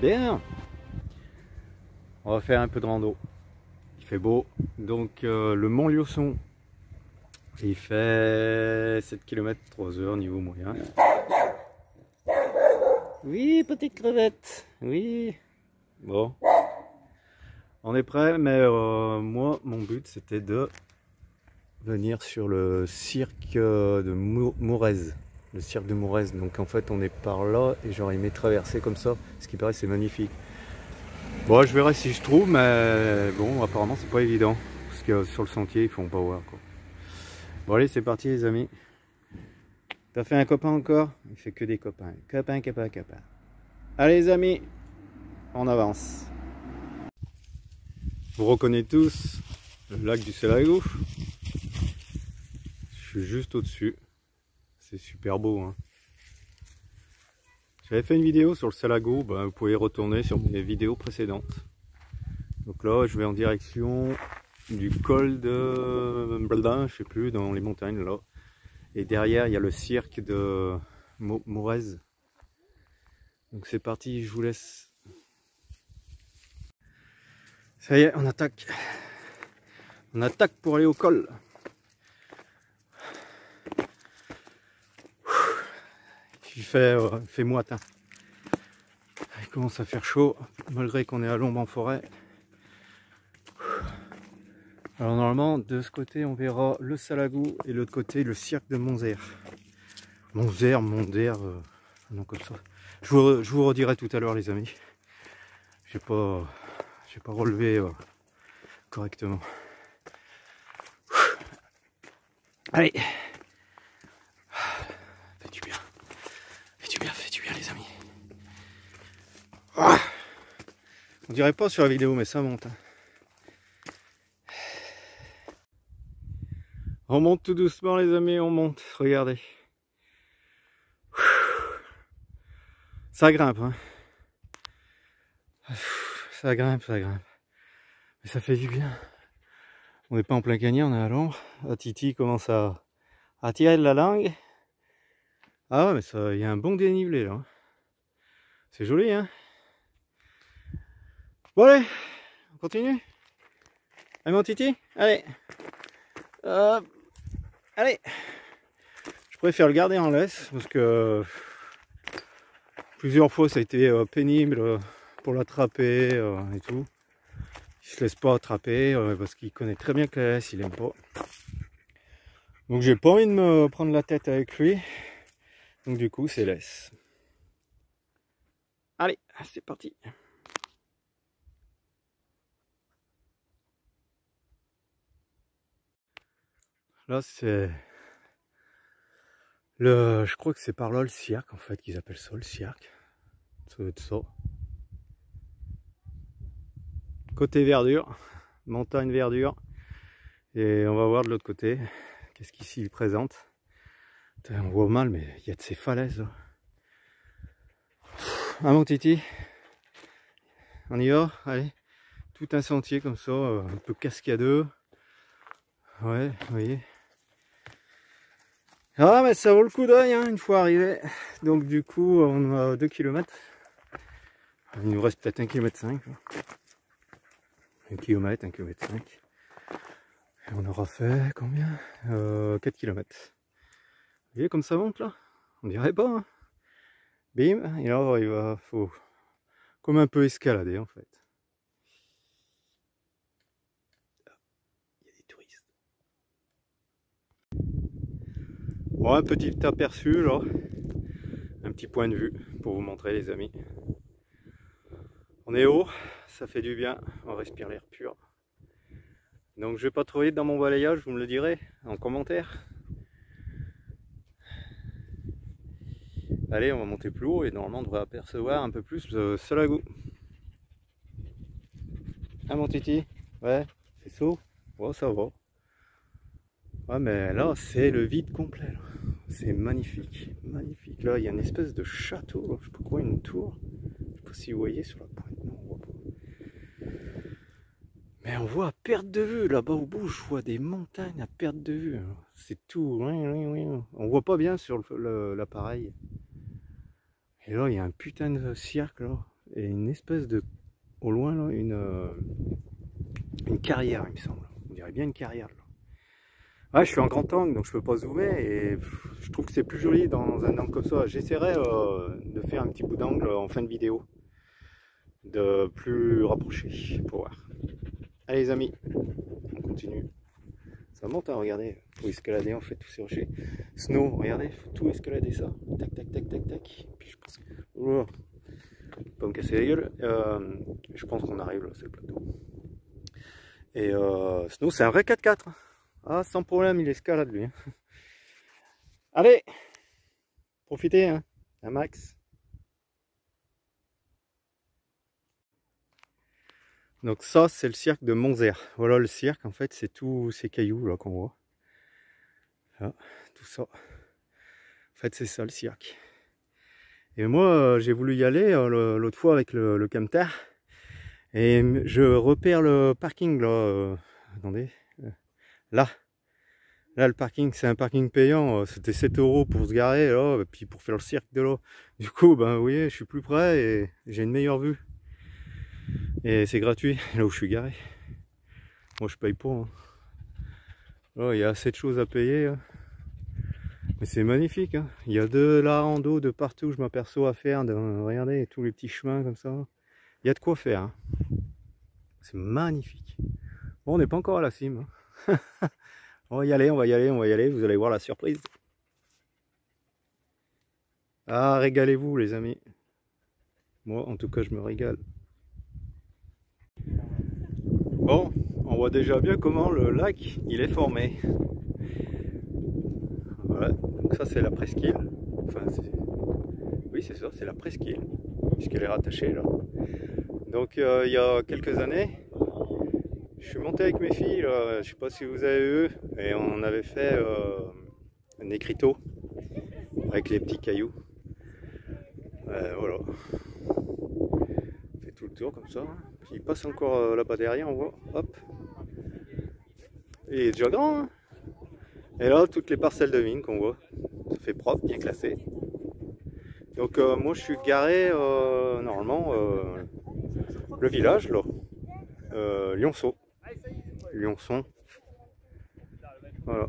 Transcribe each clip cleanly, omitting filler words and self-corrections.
Bien. On va faire un peu de rando. Il fait beau. Donc le Mont Lieuson, il fait 7 km 3 heures niveau moyen. Oui, petite crevette. Oui. Bon. On est prêt, mais moi, mon but, c'était de venir sur le cirque de Mourez. Le cirque de Mourez. Donc en fait, on est par là et j'aurais aimé traverser comme ça. Ce qui paraît, c'est magnifique. Bon, je verrai si je trouve, mais bon, apparemment, c'est pas évident. Parce que sur le sentier, ils font pas voir, quoi. Bon, allez, c'est parti, les amis. T'as fait un copain encore? Il fait que des copains. Copain, copain, copain. Allez, les amis, on avance. Vous reconnaissez tous le lac du Selagou. Je suis juste au-dessus. C'est super beau, hein. J'avais fait une vidéo sur le Selagou, ben, vous pouvez retourner sur mes vidéos précédentes. Donc là, je vais en direction du col de Bladin, je sais plus, dans les montagnes là. Et derrière, il y a le cirque de Mourez. Donc c'est parti, je vous laisse. Ça y est, on attaque. On attaque pour aller au col. Il fait moite. Hein. Il commence à faire chaud, malgré qu'on est à l'ombre en forêt. Alors normalement, de ce côté, on verra le Selagou et de l'autre côté, le cirque de Monzer. Monzer, non comme ça. Je vous redirai tout à l'heure, les amis. J'ai pas relevé correctement. Allez. Fais du bien. Fais du bien, les amis. On dirait pas sur la vidéo, mais ça monte. Hein. On monte tout doucement, les amis, on monte. Regardez. Ça grimpe, hein. Ça grimpe, ça grimpe. Mais ça fait du bien. On n'est pas en plein canyon, on est à l'ombre. Titi commence à tirer de la langue. Ah ouais, mais ça, il y a un bon dénivelé là. C'est joli, hein. Bon allez, on continue. Allez mon Titi, allez. Allez. Je préfère le garder en laisse parce que plusieurs fois ça a été pénible pour l'attraper et tout. Il se laisse pas attraper parce qu'il connaît très bien que la laisse, il aime pas. Donc j'ai pas envie de me prendre la tête avec lui. Donc du coup c'est laisse. Allez, c'est parti. Là c'est je crois que c'est par là le cirque en fait qu'ils appellent ça le cirque. Ça doit être ça. Côté verdure, montagne verdure. Et on va voir de l'autre côté. Qu'est-ce qu'ici il présente. On voit mal mais il y a de ces falaises là. Ah mon Titi. On y va, allez. Tout un sentier comme ça, un peu cascadeux. Ouais, vous voyez. Ah mais ça vaut le coup d'œil hein, une fois arrivé. Donc du coup on a 2 km. Il nous reste peut-être 1,5 km. 1 km, 1,5 km. Et on aura fait combien 4 km. Vous voyez comme ça monte là. On dirait pas. Hein. Bim, et là faut comme un peu escalader en fait. Il y a des touristes. Bon, un petit aperçu là. Un petit point de vue pour vous montrer les amis. On est haut, ça fait du bien, on respire l'air pur. Donc je vais pas trop vite dans mon balayage, vous me le direz en commentaire. Allez, on va monter plus haut et normalement on devrait apercevoir un peu plus le Selagou. Ah mon Titi, ouais, c'est chaud. Ouais, ça va. Ouais mais là c'est le vide complet. C'est magnifique, magnifique. Là il y a une espèce de château, là. Je sais pas quoi, une tour. Je sais pas si vous voyez sur la pointe, non on voit pas. Mais on voit à perte de vue, là-bas au bout, je vois des montagnes à perte de vue. C'est tout. On voit pas bien sur l'appareil. Et là, il y a un putain de cirque, là. et une espèce de, au loin là, une carrière, il me semble. On dirait bien une carrière là. Ah, je suis en grand angle donc je peux pas zoomer et je trouve que c'est plus joli dans un angle comme ça. J'essaierai de faire un petit bout d'angle en fin de vidéo, de plus rapproché pour voir. Allez les amis, on continue. Ça monte, hein, regardez, faut escalader en fait tous ces rochers. Snow, regardez, faut tout escalader ça. Tac, tac, tac, tac, tac. Puis je pense que... Oh, pas me casser la gueule. Je pense qu'on arrive là, c'est le plateau. Et Snow, c'est un vrai 4x4. Ah, sans problème, il escalade lui. Allez, profitez, hein, un max. Donc ça, c'est le cirque de Monzère. Voilà le cirque, en fait, c'est tous ces cailloux là qu'on voit. Là, tout ça. En fait, c'est ça le cirque. Et moi, j'ai voulu y aller l'autre fois avec le camter. Et je repère le parking là. Attendez. Là. Là, le parking, c'est un parking payant. C'était 7 € pour se garer là. Et puis pour faire le cirque de là. Du coup, ben, vous voyez, je suis plus près et j'ai une meilleure vue. Et c'est gratuit, là où je suis garé. Moi, je paye pas. Hein. Oh, il y a assez de choses à payer. Hein. Mais c'est magnifique. Hein. Il y a de la rando de partout. Je m'aperçois à faire. Regardez, tous les petits chemins comme ça. Il y a de quoi faire. Hein. C'est magnifique. Bon, on n'est pas encore à la cime. Hein. On va y aller, on va y aller, on va y aller. Vous allez voir la surprise. Ah, régalez-vous les amis. Moi, en tout cas, je me régale. Bon, on voit déjà bien comment le lac, il est formé. Voilà, donc ça c'est la presqu'île. Enfin, oui, c'est ça, c'est la presqu'île, puisqu'elle est rattachée là. Donc, il y a quelques années, je suis monté avec mes filles, là, je sais pas si vous avez vu, et on avait fait un écriteau avec les petits cailloux. Voilà. On fait tout le tour comme ça. Puis il passe encore là-bas derrière, on voit. Hop. Et il est déjà grand. Hein. Et là, toutes les parcelles de vigne qu'on voit. Ça fait propre, bien classé. Donc moi je suis garé normalement le village là. Lionceau. Lionçon. Voilà.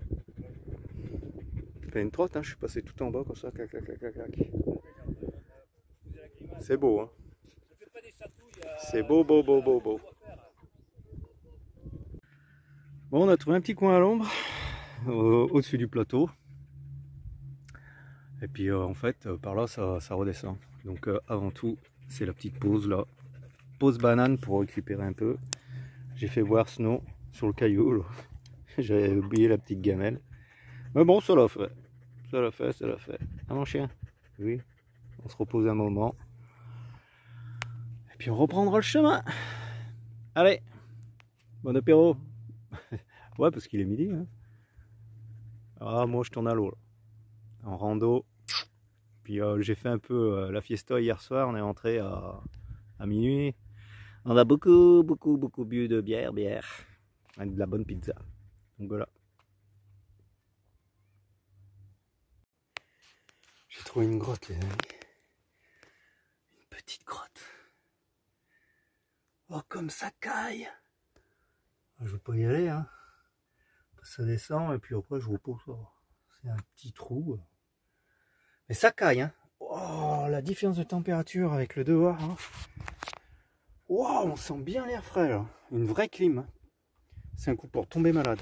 Fait une trotte, hein, je suis passé tout en bas comme ça, clac, clac, clac, clac, clac. C'est beau, hein. C'est beau, beau, beau, beau, beau. Bon, on a trouvé un petit coin à l'ombre, au-dessus du plateau. Et puis en fait, par là, ça redescend. Donc avant tout, c'est la petite pause là. Pause banane pour récupérer un peu. J'ai fait boire Snow sur le caillou. J'avais oublié la petite gamelle. Mais bon, ça l'a fait. Ça l'a fait, ça l'a fait. Ah mon chien? Oui. On se repose un moment. Et puis on reprendra le chemin. Allez. Bon apéro. Ouais, parce qu'il est midi. Hein. Ah, moi je tourne à l'eau. En rando. Puis j'ai fait un peu la fiesta hier soir. On est rentré à minuit. On a beaucoup bu de bière. Avec de la bonne pizza. Donc voilà. J'ai trouvé une grotte, les amis. Une petite grotte. Oh, comme ça caille. Je veux pas y aller, hein. Ça descend et puis après je repose. C'est un petit trou. Mais ça caille, hein. Oh, la différence de température avec le dehors. Hein. Wow, on sent bien l'air frais là. Une vraie clim. Hein. C'est un coup pour tomber malade.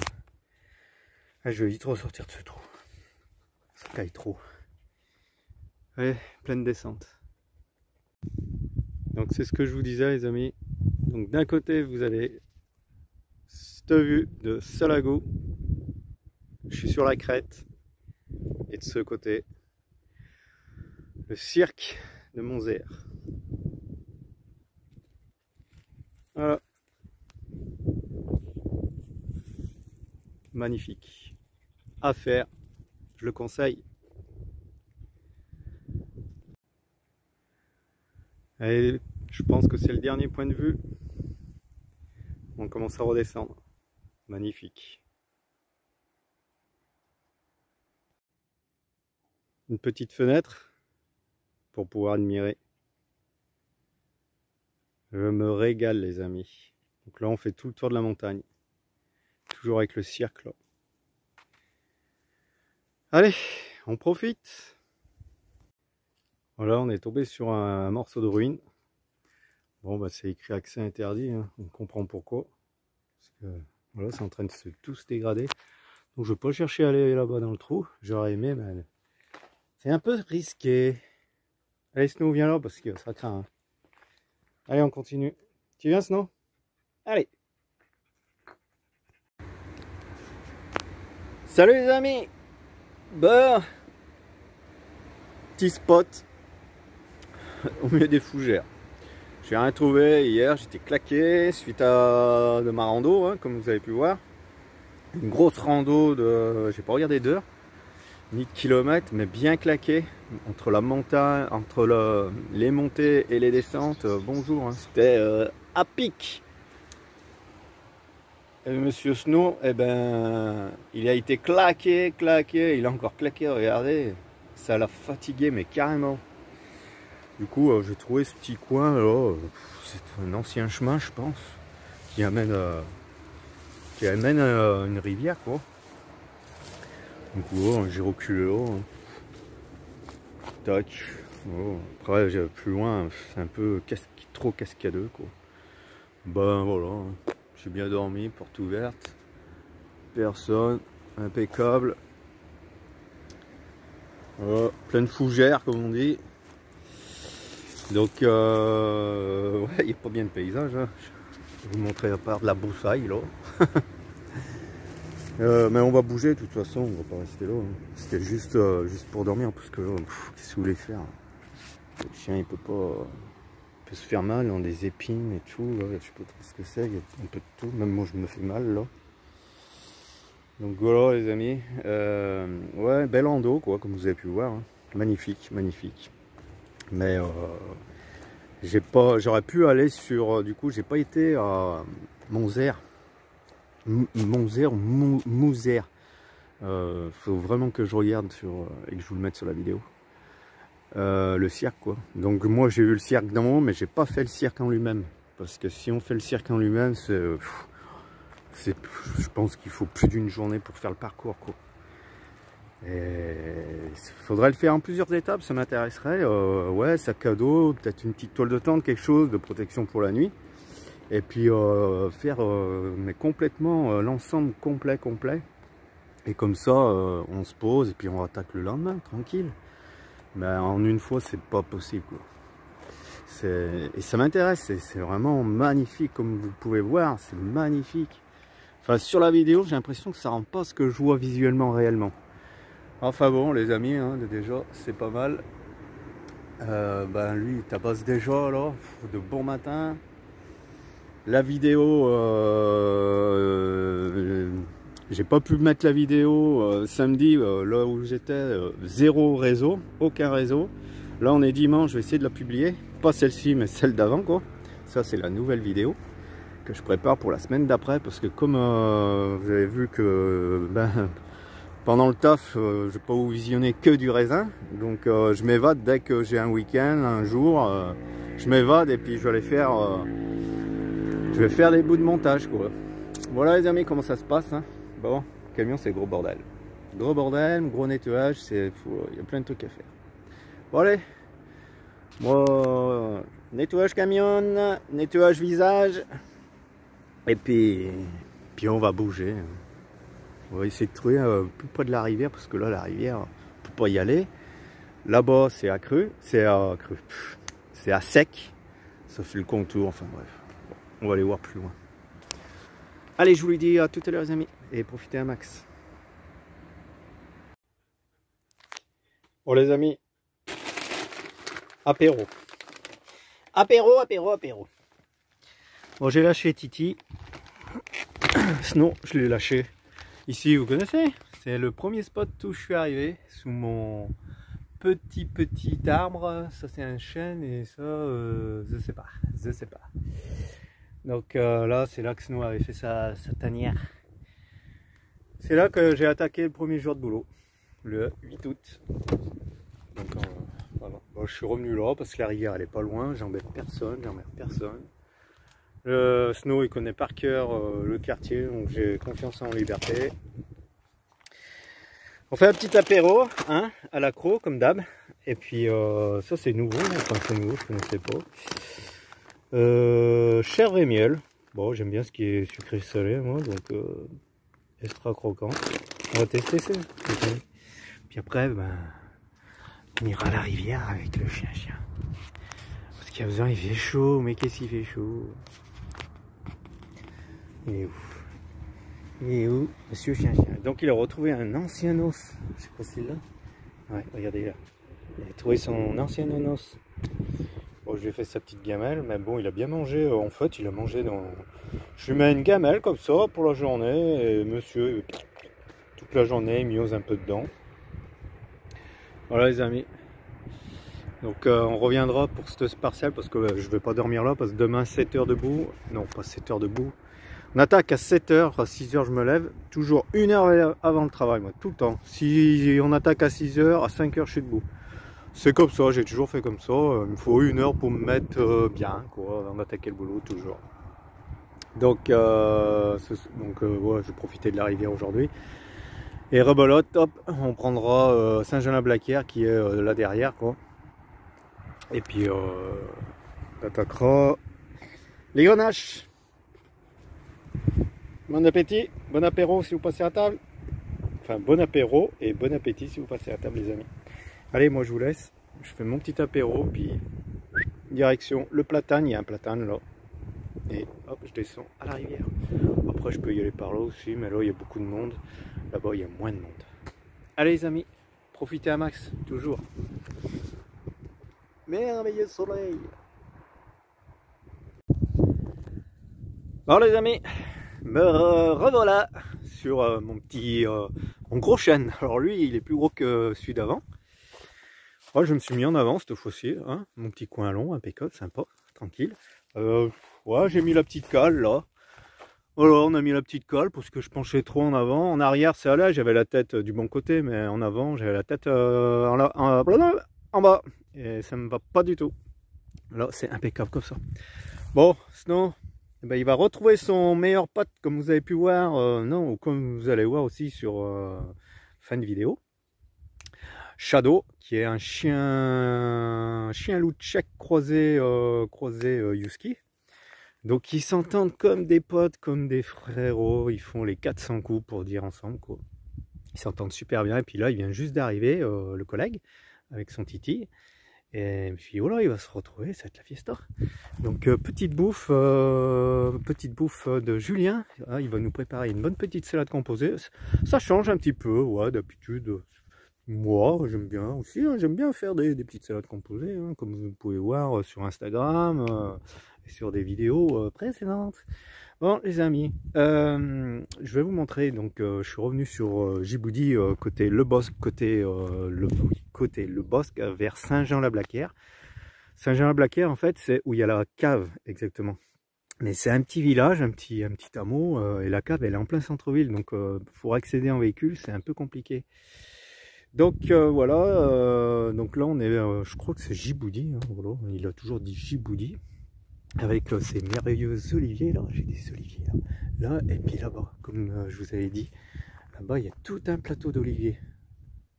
Ah, je vais vite ressortir de ce trou. Ça caille trop. Ouais, pleine descente. Donc c'est ce que je vous disais les amis. Donc d'un côté vous avez cette vue de Salago. Je suis sur la crête. Et de ce côté, le cirque de Monzère. Voilà. Magnifique. À faire. Je le conseille. Et je pense que c'est le dernier point de vue. On commence à redescendre. Magnifique. Une petite fenêtre pour pouvoir admirer. Je me régale les amis. Donc là on fait tout le tour de la montagne. Toujours avec le cirque là. Allez, on profite. Voilà, on est tombé sur un morceau de ruine. Bon bah c'est écrit accès interdit, hein. On comprend pourquoi. Parce que voilà, c'est en train de tout se dégrader. Donc je ne vais pas chercher à aller là-bas dans le trou. J'aurais aimé, mais c'est un peu risqué. Allez Snow, viens là parce que ça craint. Hein. Allez, on continue. Tu viens Snow? Allez. Salut les amis. Bon. Petit spot au milieu des fougères. J'ai rien trouvé hier, j'étais claqué suite à de ma rando, hein, comme vous avez pu voir. Une grosse rando de, j'ai pas regardé d'heures, ni de kilomètres, mais bien claqué. Entre la montagne, entre les montées et les descentes, bonjour, hein, c'était à pic. Et Monsieur Snow, eh ben, il a été claqué, il a encore claqué, regardez. Ça l'a fatigué, mais carrément. Du coup, j'ai trouvé ce petit coin là, c'est un ancien chemin, je pense, qui amène une rivière, quoi. Donc, oh, j'ai reculé là. Hein. Tac. Oh. Après, plus loin, c'est un peu trop cascadeux, quoi. Ben voilà, hein. J'ai bien dormi, porte ouverte. Personne, impeccable. Voilà, pleine fougère, comme on dit. Donc, ouais, il n'y a pas bien de paysage. Hein. Je vais vous montrer à part de la broussaille là. Mais on va bouger de toute façon, on va pas rester là. Hein. C'était juste pour dormir parce que qu'est-ce que vous voulez faire? Le chien il peut se faire mal dans des épines et tout. Là. Je sais pas trop ce que c'est, il y a un peu de tout. Même moi je me fais mal là. Donc voilà les amis. Ouais, bel endo quoi, comme vous avez pu voir. Hein. Magnifique, magnifique. Mais j'aurais pu aller sur, du coup j'ai pas été à Monzère ou Mouzère. Faut vraiment que je regarde et que je vous le mette sur la vidéo. Le cirque quoi. Donc moi j'ai vu le cirque d'un moment, mais j'ai pas fait le cirque en lui-même. Parce que si on fait le cirque en lui-même, je pense qu'il faut plus d'une journée pour faire le parcours quoi. Il faudrait le faire en plusieurs étapes, ça m'intéresserait. Ouais, sac à dos, peut-être une petite toile de tente, quelque chose de protection pour la nuit. Et puis faire mais complètement l'ensemble complet. Et comme ça, on se pose et puis on attaque le lendemain, tranquille. Mais en une fois, c'est pas possible quoi. Et ça m'intéresse, c'est vraiment magnifique comme vous pouvez voir, c'est magnifique. Enfin, sur la vidéo, j'ai l'impression que ça rend pas ce que je vois visuellement réellement. Enfin bon les amis, hein, déjà c'est pas mal. Ben lui il tabasse déjà là, de bon matin. La vidéo, j'ai pas pu mettre la vidéo samedi, là où j'étais, zéro réseau, aucun réseau. Là on est dimanche, je vais essayer de la publier. Pas celle-ci mais celle d'avant quoi. Ça c'est la nouvelle vidéo que je prépare pour la semaine d'après. Parce que comme vous avez vu que pendant le taf, je vais pas vous visionner que du raisin. Donc je m'évade dès que j'ai un week-end, un jour. Je m'évade et puis je vais aller faire... je vais faire des bouts de montage quoi. Voilà les amis comment ça se passe. Hein. Bon, le camion c'est gros bordel. Gros bordel, gros nettoyage, il y a plein de trucs à faire. Bon allez, moi, nettoyage camion, nettoyage visage. Et puis on va bouger. On va essayer de trouver plus près de la rivière parce que là la rivière on peut pas y aller. Là-bas c'est à creux, c'est à sec. Ça fait le contour, enfin bref. Bon, on va aller voir plus loin. Allez, je vous le dis à tout à l'heure les amis et profitez un max. Bon les amis, apéro. Apéro. Bon j'ai lâché Titi. Sinon je l'ai lâché. Ici vous connaissez, c'est le premier spot où je suis arrivé, sous mon petit arbre. Ça c'est un chêne et ça je sais pas. Donc là c'est là que Snow avait fait sa tanière. C'est là que j'ai attaqué le premier jour de boulot, le 8 août. Donc voilà, bon, je suis revenu là parce que la rivière elle est pas loin, j'embête personne. Snow il connaît par cœur le quartier, donc j'ai confiance en liberté. On fait un petit apéro, hein, à l'accro comme d'hab. Et puis ça c'est nouveau, enfin c'est nouveau, je connaissais pas. Chèvre et miel. Bon, j'aime bien ce qui est sucré salé moi, donc extra croquant. On va tester ça. Puis après, ben, on ira à la rivière avec le chien. Parce qu'il y a besoin, il fait chaud, mais qu'est-ce qu'il fait chaud? Il est où? Il est où, monsieur chien? Donc il a retrouvé un ancien os. Je sais pas si c'est là. Ouais, regardez là. Il a trouvé son ancien os. Bon, je lui ai fait sa petite gamelle, mais bon, il a bien mangé. En fait, il a mangé dans... Je lui mets une gamelle comme ça pour la journée. Et monsieur, toute la journée, il miose un peu dedans. Voilà les amis. Donc on reviendra pour cette partielle parce que je vais pas dormir là parce que demain 7 heures debout. Non, pas 7 heures debout. On attaque à 7 heures, à 6 heures je me lève. Toujours 1 heure avant le travail, moi, tout le temps. Si on attaque à 6 heures, à 5 heures je suis debout. C'est comme ça, j'ai toujours fait comme ça. Il me faut 1 heure pour me mettre bien, quoi, avant d'attaquer le boulot, toujours. Donc, ouais, je vais profiter de la rivière aujourd'hui. Et rebelote, hop, on prendra Saint-Jean-la-Blaquière qui est là derrière, quoi. Et puis, on attaquera les grenaches. Bon appétit, bon apéro si vous passez à table. Enfin, bon apéro et bon appétit si vous passez à table, les amis. Allez, moi je vous laisse. Je fais mon petit apéro, puis direction le platane. Il y a un platane là. Et hop, je descends à la rivière. Après, je peux y aller par là aussi, mais là, il y a beaucoup de monde. Là-bas, il y a moins de monde. Allez, les amis, profitez à max, toujours. Merveilleux soleil. Bon, les amis, me revoilà sur mon gros chêne. Alors lui, il est plus gros que celui d'avant. Oh, je me suis mis en avant cette fois-ci, hein. Mon petit coin long, impeccable, sympa, tranquille. Ouais, j'ai mis la petite cale là. Voilà, on a mis la petite cale parce que je penchais trop en avant. En arrière, ça allait, j'avais la tête du bon côté, mais en avant, j'avais la tête en bas. Et ça me va pas du tout. Là, c'est impeccable comme ça. Bon, sinon, eh ben, il va retrouver son meilleur pote, comme vous avez pu voir, non, ou comme vous allez voir aussi sur fin de vidéo. Shadow, qui est un chien loup tchèque croisé husky. Donc ils s'entendent comme des potes, comme des frérots. Ils font les 400 coups pour dire ensemble, quoi. Ils s'entendent super bien. Et puis là, il vient juste d'arriver, le collègue, avec son titi. Et puis voilà, il va se retrouver, ça va être la fiesta. Donc petite bouffe de Julien. Il va nous préparer une bonne petite salade composée. Ça change un petit peu, ouais, d'habitude. Moi, j'aime bien aussi, hein, j'aime bien faire des petites salades composées, hein, comme vous pouvez voir sur Instagram et sur des vidéos précédentes. Bon, les amis, je vais vous montrer. Donc, je suis revenu sur Djibouti, côté Le Bosc, côté Le Bosc, vers Saint-Jean-la-Blaquière. Saint-Jean-la-Blaquière, en fait, c'est où il y a la cave, exactement. Mais c'est un petit village, un petit hameau, et la cave, elle est en plein centre-ville. Donc, pour accéder en véhicule, c'est un peu compliqué. Donc voilà, donc là on est, je crois que c'est Djibouti, hein, voilà, il a toujours dit Djibouti, avec ces merveilleux oliviers là, j'ai des oliviers là, et puis là-bas, comme je vous avais dit, là-bas il y a tout un plateau d'oliviers.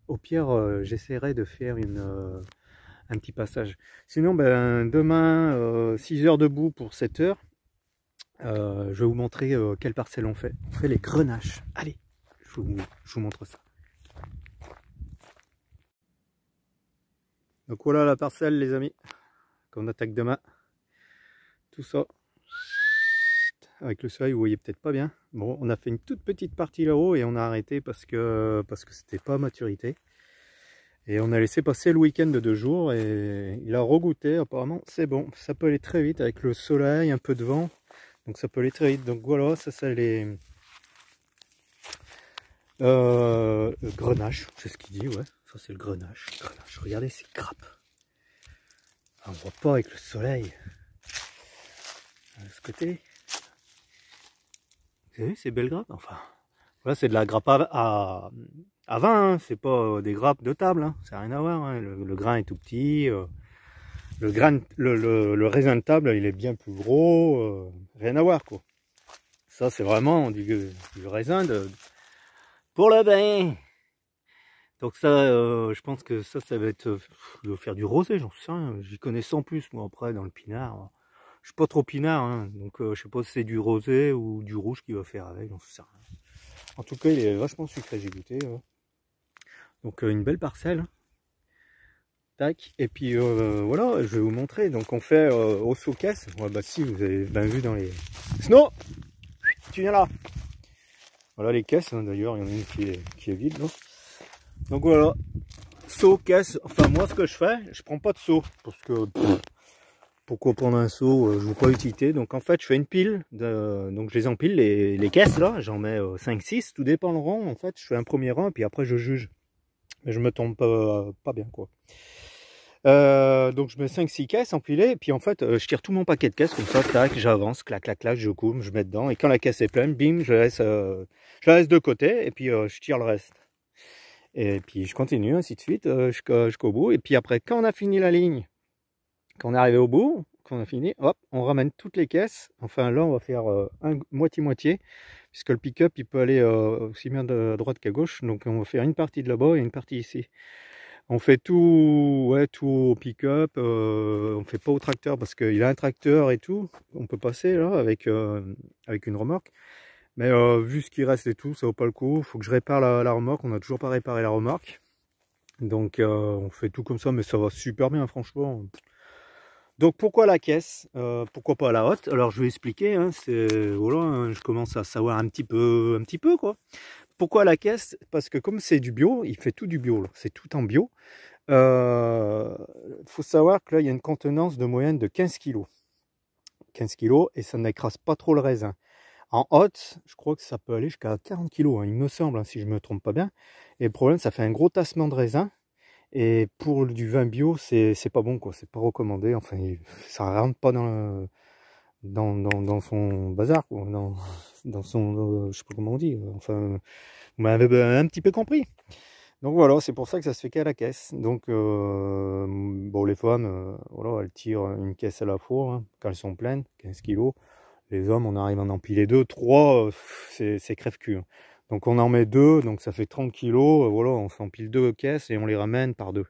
Au pire, j'essaierai de faire un petit passage. Sinon, ben, demain, 6 heures debout pour 7 heures, je vais vous montrer quelle parcelle on fait. On fait les grenaches. Allez, je vous montre ça. Donc voilà la parcelle, les amis, qu'on attaque demain. Tout ça. Avec le soleil, vous voyez peut-être pas bien. Bon, on a fait une toute petite partie là-haut et on a arrêté parce que c'était pas à maturité. Et on a laissé passer le week-end de 2 jours et il a regoûté. Apparemment, c'est bon. Ça peut aller très vite avec le soleil, un peu de vent. Donc ça peut aller très vite. Donc voilà, ça c'est les grenache, c'est ce qu'il dit, ouais. Ça c'est le grenache. Regardez ces grappes. On voit pas avec le soleil. De ce côté. Vous avez vu ces belles grappes? Enfin, voilà, c'est de la grappe à vin, hein. C'est pas des grappes de table, hein. Ça n'a rien à voir, hein. Le grain est tout petit. le raisin de table, il est bien plus gros, rien à voir quoi. Ça c'est vraiment du raisin pour le bain. Donc ça, je pense que ça va être, je vais faire du rosé, j'en sais rien, j'y connais sans plus moi après dans le pinard. Je suis pas trop pinard, hein, donc je sais pas si c'est du rosé ou du rouge qu'il va faire avec, j'en sais rien. En tout cas, il est vachement sucré, j'ai goûté. Donc une belle parcelle. Tac, et puis voilà, je vais vous montrer. Donc on fait au showcase. Ouais, bah si, vous avez bien vu dans les... Snow, tu viens là. Voilà les caisses, hein, d'ailleurs, il y en a une qui est vide. Là. Donc voilà, seau, caisse. Enfin moi ce que je fais, je prends pas de seau. Parce que pourquoi prendre un seau, je ne vois pas l'utilité. Donc en fait je fais une pile, donc je les empile, les caisses là, j'en mets 5-6, tout dépend le rang. En fait je fais un premier rang et puis après je juge. Mais je me tombe pas bien quoi. Donc je mets 5-6 caisses empilées, et puis en fait je tire tout mon paquet de caisses comme ça, tac, j'avance, clac, clac, clac, je coupe, je mets dedans, et quand la caisse est pleine, bim, je la laisse de côté, et puis je tire le reste. Et puis je continue, ainsi de suite, jusqu'au bout, et puis après, quand on a fini la ligne, quand on est arrivé au bout, quand on a fini, hop, on ramène toutes les caisses, enfin là on va faire moitié-moitié, puisque le pick-up il peut aller aussi bien de droite qu'à gauche, donc on va faire une partie de là-bas et une partie ici. On fait tout, ouais, tout au pick-up, on fait pas au tracteur parce qu'il a un tracteur et tout, on peut passer là avec une remorque. Mais vu ce qui reste et tout, ça vaut pas le coup, il faut que je répare la remorque, on n'a toujours pas réparé la remorque. Donc on fait tout comme ça, mais ça va super bien franchement. Donc pourquoi la caisse, pourquoi pas la haute? Alors je vais expliquer, hein, voilà, hein, je commence à savoir un petit peu quoi. Pourquoi la caisse? Parce que comme c'est du bio, il fait tout du bio, c'est tout en bio. Faut savoir que là il y a une contenance de moyenne de 15 kg. 15 kg et ça n'écrase pas trop le raisin. En haute, je crois que ça peut aller jusqu'à 40 kg, hein, il me semble, hein, si je me trompe pas bien. Et le problème, ça fait un gros tassement de raisin. Et pour du vin bio, c'est pas bon, quoi, c'est pas recommandé. Enfin, ça rentre pas dans son bazar, quoi, dans son, je sais pas comment on dit. Enfin, vous m'avez un petit peu compris. Donc voilà, c'est pour ça que ça se fait qu'à la caisse. Donc bon, les femmes, voilà, elles tirent une caisse à la fois hein, quand elles sont pleines, 15 kg. Les hommes, on arrive à en empiler 2, 3, c'est crève-cul. Hein. Donc on en met 2, donc ça fait 30 kg. Voilà, on s'empile 2 caisses et on les ramène par 2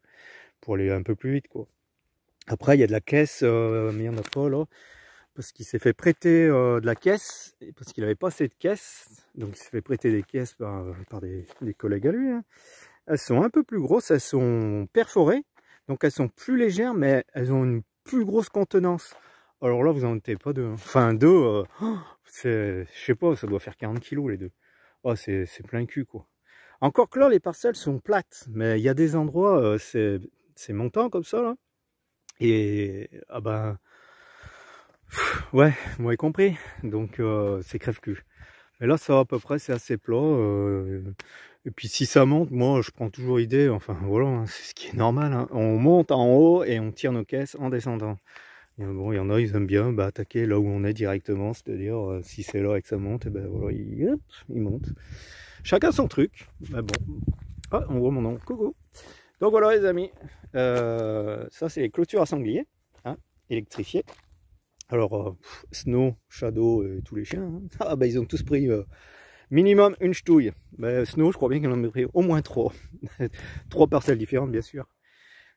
pour aller un peu plus vite, quoi. Après, il y a de la caisse, mais il n'y en a pas là, parce qu'il s'est fait prêter de la caisse, parce qu'il n'avait pas assez de caisses. Donc il s'est fait prêter des caisses par des collègues à lui. Hein. Elles sont un peu plus grosses, elles sont perforées, donc elles sont plus légères, mais elles ont une plus grosse contenance. Alors là, vous n'en mettez pas deux. Hein. Enfin, deux, je sais pas, ça doit faire 40 kg les deux. Oh, c'est plein cul, quoi. Encore que là, les parcelles sont plates, mais il y a des endroits, c'est montant comme ça, là. Et, ah ben, ouais, vous m'avez compris. Donc, c'est crève-cul. Mais là, ça va à peu près, c'est assez plat. Et puis si ça monte, moi je prends toujours idée, enfin voilà, hein, c'est ce qui est normal. Hein. On monte en haut et on tire nos caisses en descendant. Et bon, il y en a, ils aiment bien attaquer là où on est directement, c'est-à-dire si c'est là et que ça monte, et ben voilà, ils montent. Chacun son truc. Mais bon. Ah, on voit mon nom. Coucou. Donc voilà les amis, ça c'est les clôtures à sanglier, hein, électrifiées. Alors, Snow, Shadow et tous les chiens, hein. Ah bah ils ont tous pris minimum une ch'touille. Mais Snow, je crois bien qu'il en a pris au moins 3. 3 parcelles différentes, bien sûr.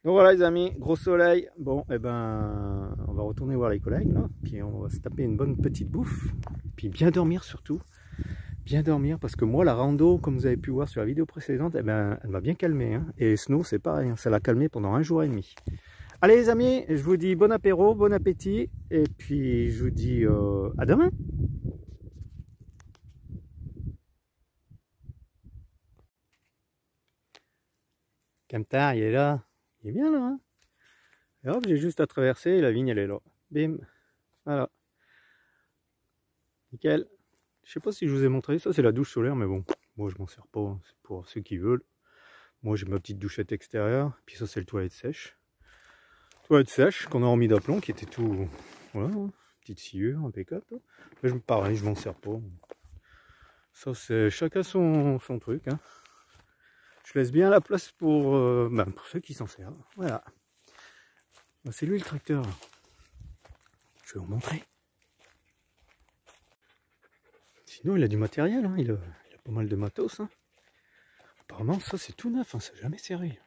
Donc voilà les amis, gros soleil. Bon, et ben, on va retourner voir les collègues là. Puis on va se taper une bonne petite bouffe. Puis bien dormir surtout. Bien dormir parce que moi, la rando, comme vous avez pu voir sur la vidéo précédente, eh ben, elle m'a bien calmé. Hein. Et Snow, c'est pareil, hein, ça l'a calmé pendant 1 jour et demi. Allez les amis, je vous dis bon apéro, bon appétit. Et puis je vous dis à demain. Camtar, il est là. Il est bien là. Hein, et hop, j'ai juste à traverser et la vigne, elle est là. Bim. Voilà. Nickel. Je sais pas si je vous ai montré. Ça, c'est la douche solaire, mais bon. Moi, je m'en sers pas. Hein. C'est pour ceux qui veulent. Moi, j'ai ma petite douchette extérieure. Puis ça, c'est le toilette sèche. Toilette sèche qu'on a remis d'aplomb, qui était tout... Voilà. Hein. Petite sciure, impeccable. Mais pareil, je m'en sers pas. Ça, c'est chacun son truc. Hein. Je laisse bien la place pour ceux qui s'en servent. Voilà. Ah, c'est lui le tracteur. Là. Je vais vous montrer. Sinon, il a du matériel, hein. Il a pas mal de matos. Hein. Apparemment, ça c'est tout neuf, hein. Ça n'a jamais servi.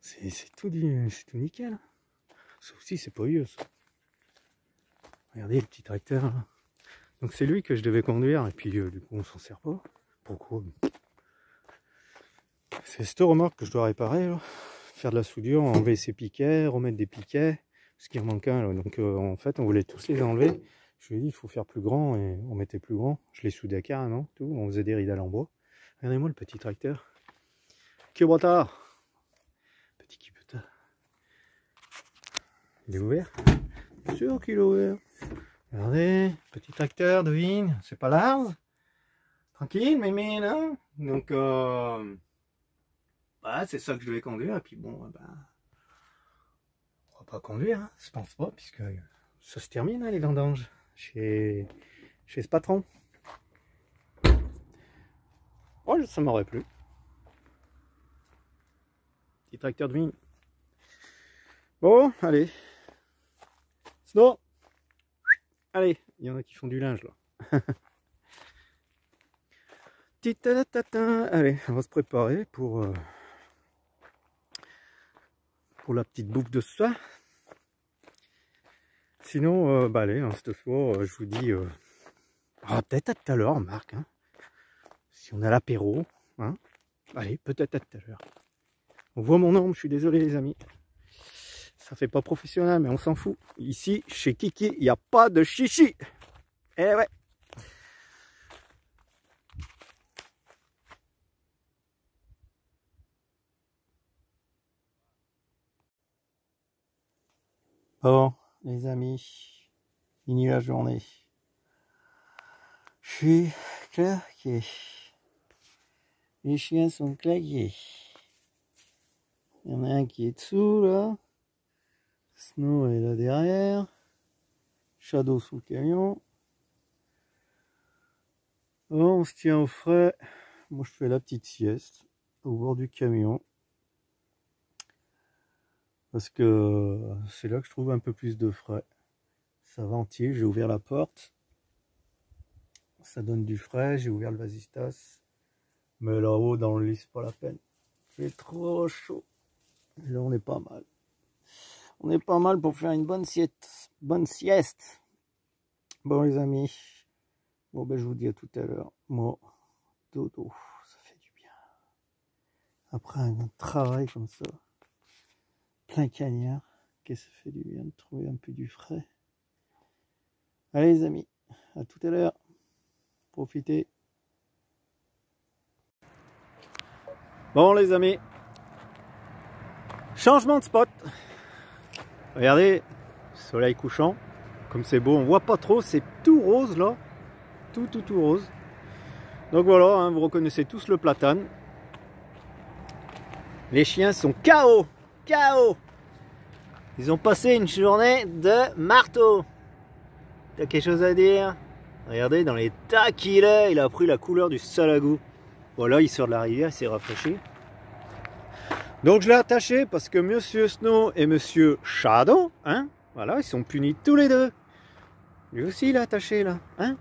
C'est tout nickel. Ça aussi, c'est pas vieux. Ça. Regardez le petit tracteur. Là. Donc c'est lui que je devais conduire et puis du coup on s'en sert pas. Pourquoi? C'est cette remorque que je dois réparer. Là. Faire de la soudure, enlever ses piquets, remettre des piquets. Parce qu'il en manque un. Là. Donc en fait on voulait tous les enlever. Je lui ai dit il faut faire plus grand et on mettait plus grand. Je l'ai soudé carrément. Tout. On faisait des ridales en bois. Regardez-moi le petit tracteur. Kubota. Petit Kubota. Il est ouvert? Bien sûr qu'il est ouvert. Regardez, petit tracteur de vigne, c'est pas large. Tranquille, mais là. Donc, bah, c'est ça que je devais conduire. Et puis bon, bah, on va pas conduire, hein, je pense pas, puisque ça se termine, hein, les vendanges, chez ce patron. Oh, ça m'aurait plu. Petit tracteur de vigne. Bon, allez. Sinon, allez, il y en a qui font du linge là. Allez, on va se préparer pour la petite bouffe de ce soir. Sinon, bah allez, hein, ce soir, je vous dis, peut-être à tout à l'heure, Marc. Hein, si on a l'apéro, hein, allez, peut-être à tout à l'heure. On voit mon ombre, je suis désolé les amis. Ça fait pas professionnel, mais on s'en fout. Ici, chez Kiki, il n'y a pas de chichi. Eh ouais. Bon, les amis, fini la journée. Je suis claqué. Les chiens sont claqués. Il y en a un qui est dessous, là. Snow est là derrière. Shadow sous le camion. Bon, on se tient au frais. Moi, je fais la petite sieste au bord du camion. Parce que c'est là que je trouve un peu plus de frais. Ça ventile, j'ai ouvert la porte. Ça donne du frais, j'ai ouvert le vasistas. Mais là-haut, dans le lit, c'est pas la peine. Il est trop chaud. Et là, on est pas mal. On est pas mal pour faire une bonne sieste. Bonne sieste. Bon, les amis. Bon, ben, je vous dis à tout à l'heure. Moi, dodo, ça fait du bien. Après un travail comme ça, plein cagnard, que ça fait du bien de trouver un peu du frais. Allez, les amis. À tout à l'heure. Profitez. Bon, les amis. Changement de spot. Regardez, soleil couchant, comme c'est beau, on voit pas trop, c'est tout rose là, tout rose. Donc voilà, hein, vous reconnaissez tous le platane. Les chiens sont KO, KO. Ils ont passé une journée de marteau. T'as quelque chose à dire? Regardez, dans les tas qu'il est, il a pris la couleur du salagou. Voilà, il sort de la rivière, il s'est rafraîchi. Donc je l'ai attaché parce que Monsieur Snow et Monsieur Shadow, hein, voilà, ils sont punis tous les deux. Lui aussi il est attaché là, hein.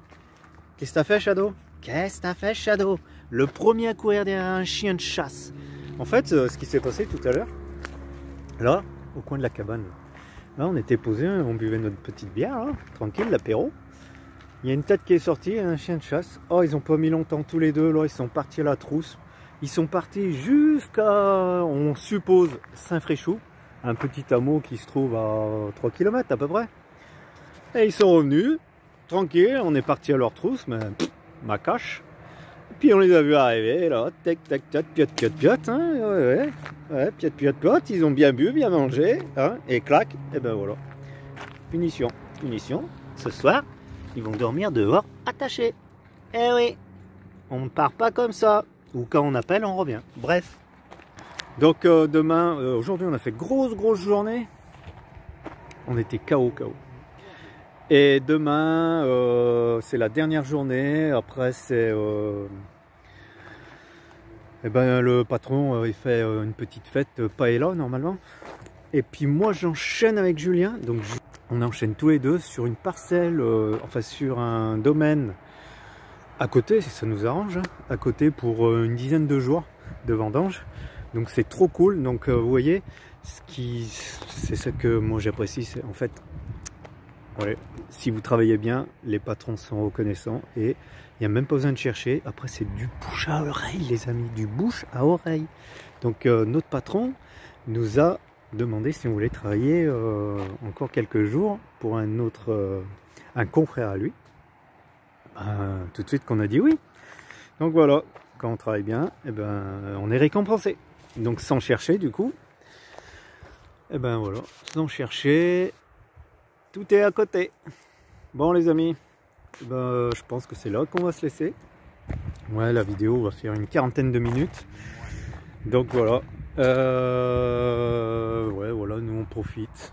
Qu'est-ce que t'as fait Shadow? Qu'est-ce que t'as fait Shadow? Le premier à courir derrière un chien de chasse. En fait, ce qui s'est passé tout à l'heure, là, au coin de la cabane, là on était posé, on buvait notre petite bière, là, tranquille, l'apéro. Il y a une tête qui est sortie, un chien de chasse. Oh, ils ont pas mis longtemps tous les deux, là, ils sont partis à la trousse. Ils sont partis jusqu'à, on suppose, Saint-Fréchou, un petit hameau qui se trouve à 3 km à peu près. Et ils sont revenus, tranquille, on est parti à leur trousse, mais ma cache. Et puis on les a vus arriver, là, tac, tac, tac, piot, piot, piot, hein, ouais, piot, piot, piot, ils ont bien bu, bien mangé, hein, et clac, et ben voilà. Punition, punition, ce soir, ils vont dormir dehors, attachés. Eh oui, on ne part pas comme ça. Ou quand on appelle, on revient. Bref. Donc demain, aujourd'hui on a fait grosse journée. On était KO. Et demain, c'est la dernière journée. Après c'est... eh ben, le patron, il fait une petite fête paella normalement. Et puis moi j'enchaîne avec Julien, donc on enchaîne tous les deux sur une parcelle, enfin sur un domaine à côté, si ça nous arrange, hein, à côté pour une dizaine de jours de vendange. Donc c'est trop cool. Donc vous voyez, c'est ça que moi j'apprécie, c'est en fait, ouais, si vous travaillez bien, les patrons sont reconnaissants et il n'y a même pas besoin de chercher. Après c'est du bouche à oreille les amis, du bouche à oreille. Donc notre patron nous a demandé si on voulait travailler encore quelques jours pour un autre, un confrère à lui. Tout de suite qu'on a dit oui. Donc voilà, quand on travaille bien, eh ben, on est récompensé. Donc sans chercher du coup, et ben voilà, sans chercher, tout est à côté. Bon les amis, eh ben, je pense que c'est là qu'on va se laisser. Ouais, la vidéo va faire une quarantaine de minutes. Donc voilà. Ouais, voilà, nous on profite.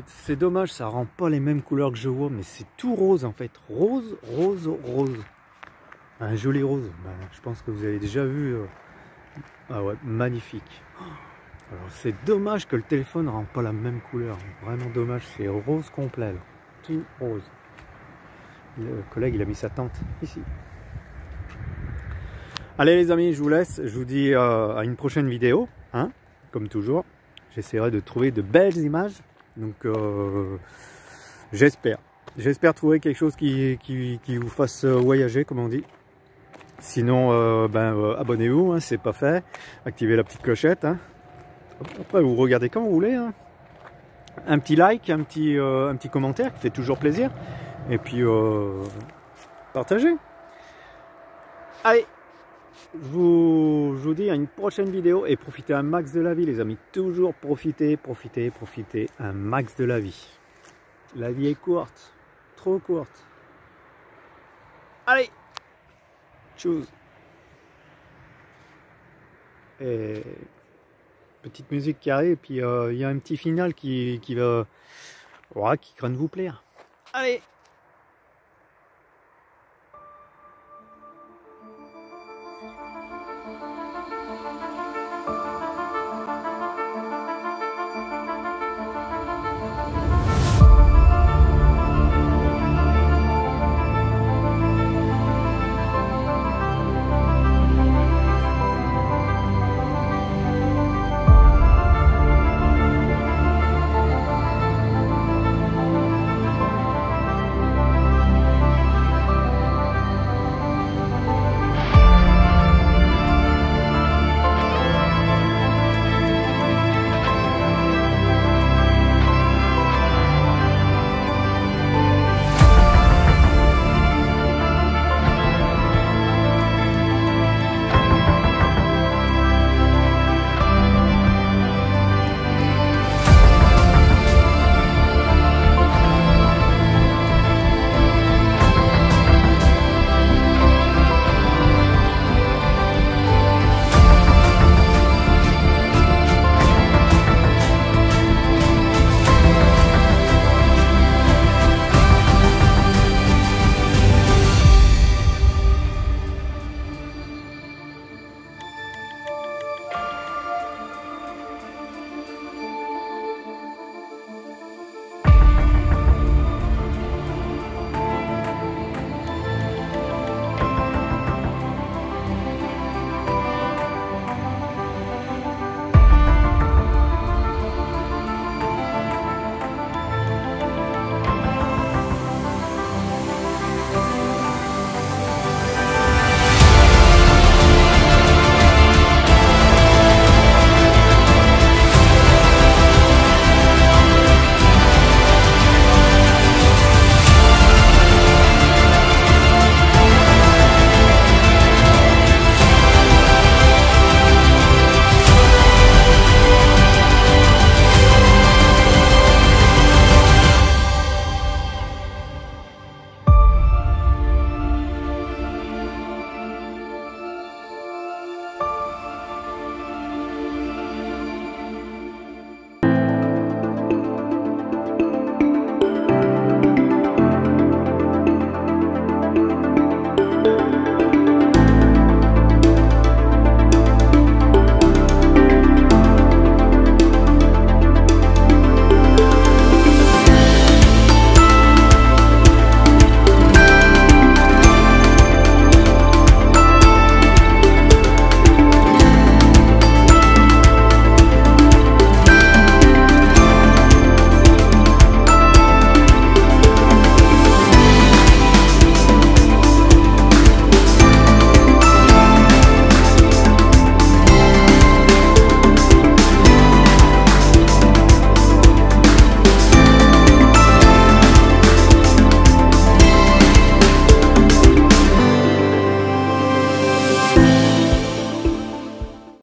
C'est dommage, ça rend pas les mêmes couleurs que je vois, mais c'est tout rose en fait. Rose, rose, rose. Un joli rose. Ben, je pense que vous avez déjà vu. Ah ouais, magnifique. Alors c'est dommage que le téléphone ne rend pas la même couleur. Vraiment dommage, c'est rose complet. Là. Tout rose. Le collègue il a mis sa tente ici. Allez les amis, je vous laisse. Je vous dis à une prochaine vidéo. Hein, comme toujours. J'essaierai de trouver de belles images. Donc j'espère trouver quelque chose qui vous fasse voyager, comme on dit. Sinon, abonnez-vous, hein, c'est pas fait. Activez la petite clochette. Hein. Après, vous regardez quand vous voulez. Hein. Un petit like, un petit commentaire qui fait toujours plaisir. Et puis, partagez. Allez, je vous dis à une prochaine vidéo et profitez un max de la vie, les amis. Toujours profitez un max de la vie. La vie est courte, trop courte. Allez, tchuss. Et petite musique qui arrive, et puis il y a un petit final qui va, qui craint de vous plaire. Allez.